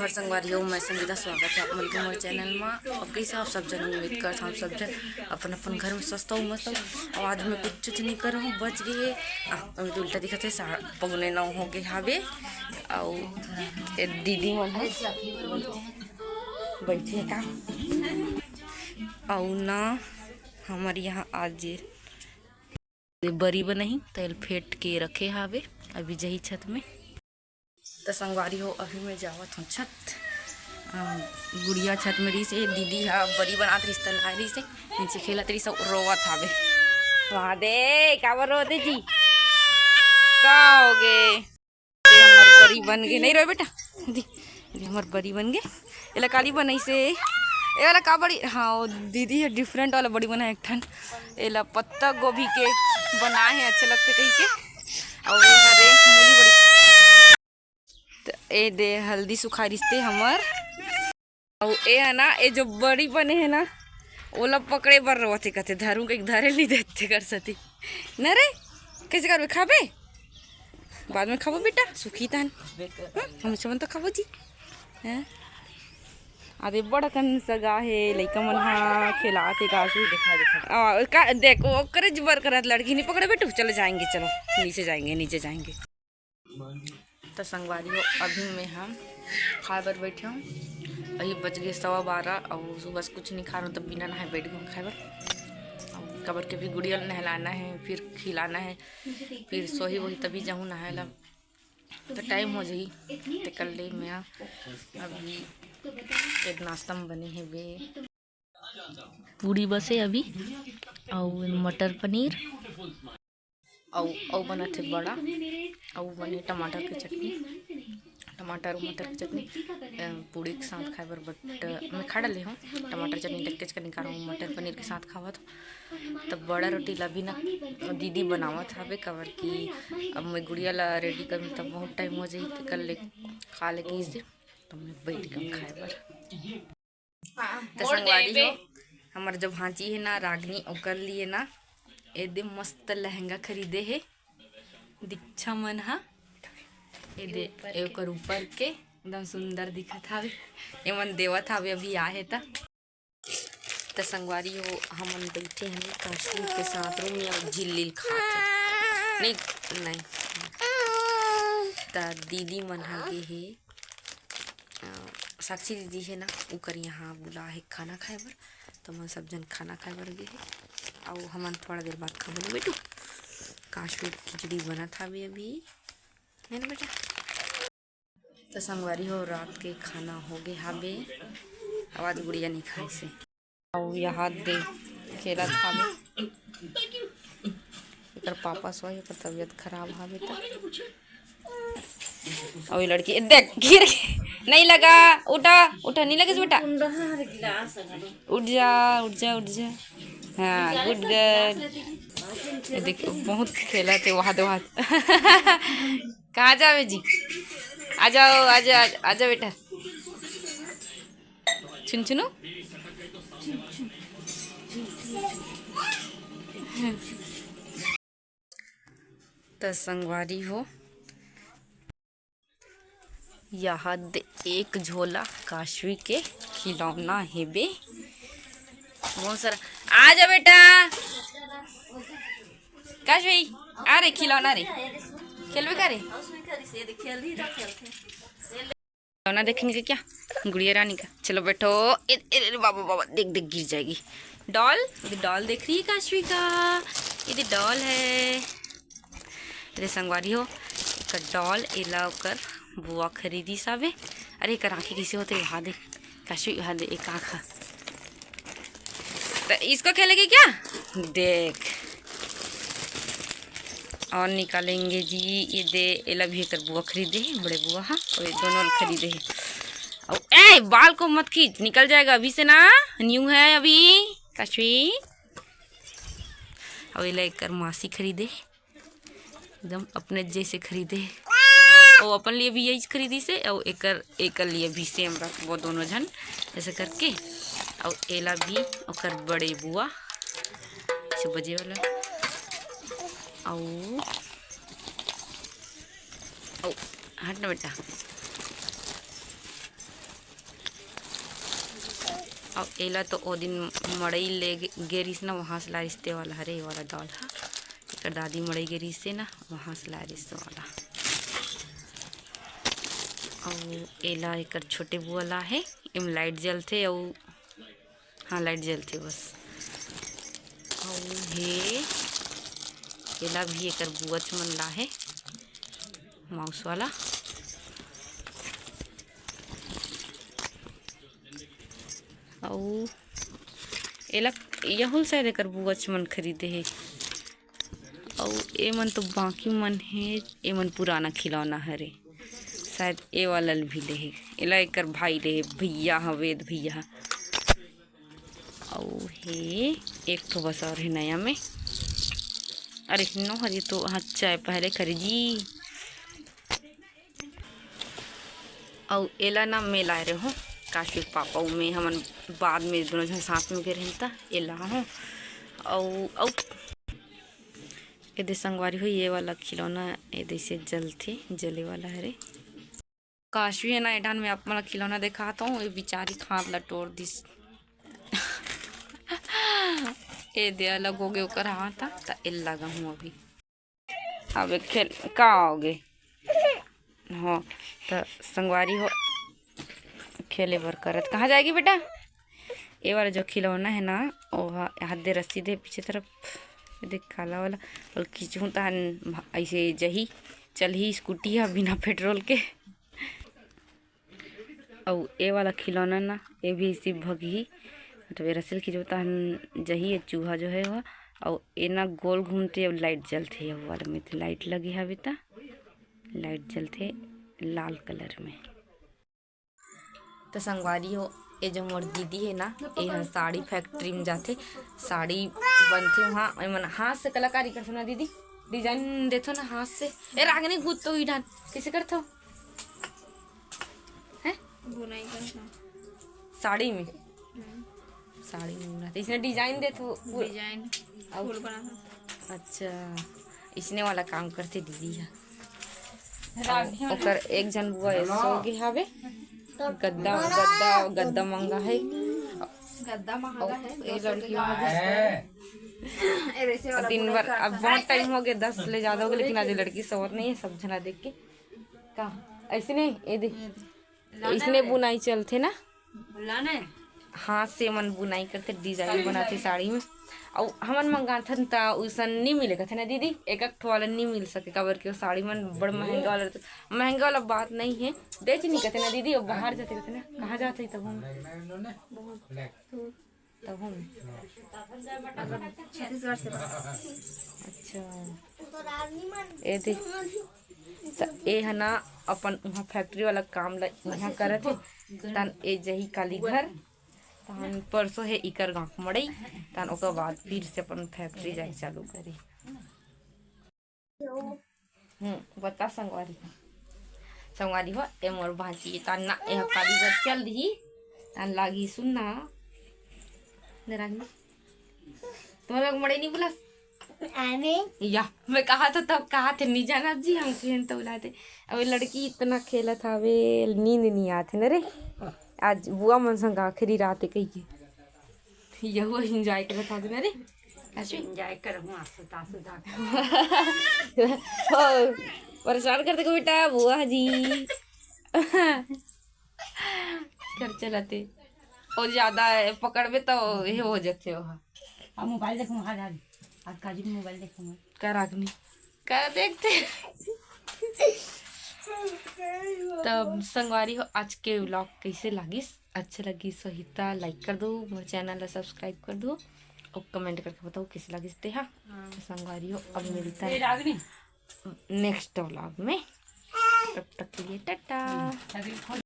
जोहर संगवारी हो, मैं संगीता स्वागत है आप मन के मोर चैनल में। अब कैसे आप सब जन उम्मीद कर हम सब जन अपन अपन घर में सस्ता मस्त और आज मैं कुछ नहीं कर हूँ बच गए अभी तो उल्टा दिखत है पौने 9 हो गए हावे और दीदी मन बैठी है का और ना हमारे यहाँ आज बरी बनाई तेल फेंट के रखे हावे अभी जही छत में। तो संगवारी हो अभी मैं जावत हूँ छत गुड़िया छत में रही से दीदी हा बड़ी बनात रिश्ता ला रही से नीचे खेलत रही सब रोवत हावे वहाँ दे काबर रोते जी का हो गए हमार बड़ी बन गए नहीं रोए बेटा दी हमार बड़ी बन गए एला काली बनाई से ये वाला का बड़ी हाँ दीदी है डिफरेंट वाला बड़ी बना एक ठन एला पत्ता गोभी के बनाए हैं अच्छे लगते कहीं के और हरे मूली बड़ी तो ए दे हल्दी सुखा रिश्ते हमर और ए है ना ये जो बड़ी बने है ना ओला पकड़े बर रोते कहते धरू के धरे नहीं देते कर सती न रे कैसे करबे खाबे बाद में खाबो बेटा सुखी तहन हम चमन तो खाबो जी हैं अरे बड़ा कन सगा है लइका मन हा खिलाते गाजू दिखा देखो करे जबर करत लड़की नहीं पकड़े बेटू चलो जाएंगे चलो नीचे जाएंगे तो संगवारी हो अभी में हम खाए बर बैठे हूँ अभी बज गए 12:15 और सुबह से कुछ नहीं खा रहा हूँ तब बिना नहाए बैठ गए खाए बर और कबर के भी गुड़िया नहलाना है फिर खिलाना है फिर सोही वही तभी जाऊँ नहायला तो टाइम हो जाई तो कल ले मैं अभी एक नाश्ता में बने हैं बे पूरी बसे अभी और मटर पनीर और बना थे बड़ा और बने टमाटर की चटनी टमाटर मटर की चटनी पूड़ी के साथ खाए बर बट मैं खा डाली हूँ टमाटर चटनी टक्केच कर निकाल हूँ मटर पनीर के साथ खावा तब बड़ा रोटी ला भी ना दीदी बनावत हवे कवर की अब मैं गुड़िया ला रेडी कर तब बहुत टाइम हो जाए तो कल ले खा ले इस दिन तो मैं बैठ कर खाए बर तो संगवारी हो हमार जब भांची है ना रागनी ओकर लिए ना एकदम मस्त लहंगा खरीदे है दीक्षा मन हा ये दे एकर ऊपर के एकदम सुंदर दिखत हावे ये मन देवत हावे अभी आए ता तो संगवारी हो हमन बैठे हैं काशी के साथ रूम में झिल्ली खाते नहीं ता दीदी मन हगे है साक्षी दीदी है ना उकर यहाँ बुला है खाना खाए बर तो मैं सब जन खाना खाए बर गए है और हमन थोड़ा देर बाद खाबो बेटू काशवी खिचड़ी बना था अभी है ना बेटा। तो संगवारी हो रात के खाना हो गए हाबे आवाज गुड़िया नहीं खाई से और यहाँ दे खेला था एक पापा सोए एक तबीयत खराब हाबे और ये लड़की देख गिर नहीं लगा उठा नहीं लगे बेटा उठ जा हाँ गुड गर्ल देखो बहुत खेला थे वहाँ दो हाथ कहाँ जावे जी आ जाओ बेटा चुनो तो संगवारी हो यहाँ एक झोला काशवी के खिलौना है बे बहुत सारा आ जा बेटा काशवी आ रे खिलौना रे खेलवे का रे खिलौना देखेंगे क्या गुड़िया रानी का चलो बैठो बाबा देख गिर जाएगी डॉल देख रही है काशवी का ये डॉल है अरे संगवारी हो डॉल एला कर बुआ खरीदी साबे अरे कर आँखें कैसे होते यहाँ दे काशवी यहाँ दे एक आँखा तो इसको खेलेगी क्या देख और निकालेंगे जी ये दे एला भी कर बुआ खरीदे है बड़े बुआ हाँ और दोनों खरीदे है और ए बाल को मत खींच निकल जाएगा अभी से ना न्यू है अभी काशवी और एला एक कर मासी खरीदे एकदम अपने जैसे खरीदे और अपन लिए भी यही खरीदी से और एक लिए भी सेम रख वो दोनों जन ऐसे करके और एला भी और बड़े बुआ ऐसे बजे वाला और हट ना बेटा और एला तो ओ दिन मड़ई ले गे रहीस ना, वहाँ से लारिस ते वाला हरे वाला दाल हा। एकर दादी मड़ई गे रहीस ना, वहाँ से लारिस वाला। और एला एकर छोटे बुआ ला है, इम लाइट जलते और हाँ लाइट जलते बस। और हे एला भी एकर बुआ मन ला है माउस वाला। और एला यहुल शायद एकर बुआ मन खरीदे है। और ए मन तो बाकी मन है, ए मन पुराना खिलौना हरे, शायद ए वाला भी ले है। एला एकर भाई ले भैया हवेद भैया। और हे एक तो बस और है नया में। अरे नो हरी तो अच्छा है पहले खरी जी। और एला ना मैं लाए रहे हूँ काशी पापा में, हमन बाद में दोनों जन साथ में गए रहता एला हूँ। और ये संगवारी हुई ये वाला खिलौना ये से जलते जले वाला है रे। काशी है ना एडान में आप मला खिलौना दिखाता हूँ। ये बेचारी खाद ला तोड़ दिस ए दे अलग हो गए ओकर हाथ था एल लगा हूँ अभी। अब खेल का आओगे हाँ तो संगवारी हो खेले बर करत। कहाँ जाएगी बेटा? ये वाला जो खिलौना है ना वो हाथ दे रस्सी दे पीछे तरफ देख काला वाला, और खींचूँ तो ऐसे जही चल ही स्कूटी है बिना पेट्रोल के। और ये वाला खिलौना ना ये भी इसी भगी मतलब रसल की जो जही है चूहा जो है वह। और ये ना गोल घूमते और लाइट जलते है वाला में, तो लाइट लगी है अभी तक लाइट जलते लाल कलर में। तो संगवारी हो ये जो मोर दीदी है ना ये साड़ी फैक्ट्री में जाते साड़ी बनते वहाँ मन हाथ से कलाकारी करते ना दीदी, डिजाइन देते ना हाथ से। ए रागनी कूद तो ही डान कैसे करते हो हैं? बुनाई करना साड़ी में, साड़ी में बनाते इसने डिजाइन देते हो डिजाइन फूल बनाना। अच्छा इसने वाला काम करते दीदी है। ओकर एक जन बुआ सो गे हवे। गद्दा गद्दा गद्दा महंगा है, गद्दा महंगा है। ये लड़की दिन भर अब बहुत टाइम हो गया 10 ले ज्यादा हो गया, लेकिन आज लड़की सवर नहीं है सब जना देख के का ऐसे नहीं ये देख इसने बुनाई चलते ना हाथ से मन बुनाई करते डिजाइन बनाते साड़ी में। और हमन मंगाथन ता उसन नहीं मिलेगा थे ना दीदी, एक एक वाला नहीं मिल सके काबर के साड़ी मन बड़ महंगा वाला महंगा वाला बात नहीं है बेच नहीं कहते ना दीदी। और बाहर जाते कहते ना कहाँ जाते तब हम छत्तीसगढ़ से। अच्छा ये देख ये है ना अपन वहाँ फैक्ट्री वाला काम यहाँ करत है तन ए जही काली घर तहन परसों है इकर गाँव मड़ई तहन ओकर बाद फिर से अपन फैक्ट्री जाए चालू करे। बता संगवारी संगवारी हो ए मोर भांची तन ना ए काली घर चल दी तन लागी सुनना तुम्हारा मड़ई नहीं बुला या मैं कहा था तब कहा थे नहीं जाना जी हम खेल तो बुलाते। अब लड़की इतना खेला था वे नींद नहीं आते न रे। आज बुआ मन संग आखिरी रात कही यह एंजॉय कर था ना रे एंजॉय कर परेशान करते को बेटा बुआ जी कर चलाते और ज्यादा पकड़ में तो ये हो जाते हो। अब मोबाइल देखो आज काजी मोबाइल देखो कर आगनी कर देखते। तब संगवारी हो आज के व्लॉग कैसे लगिस अच्छा लगी सहिता लाइक कर दो मेरे चैनल ला सब्सक्राइब कर दो और कमेंट करके बताओ कैसे लगिस ते हाँ। तो संगवारी हो अब मिलता है नेक्स्ट व्लॉग में, तब तक के लिए टाटा।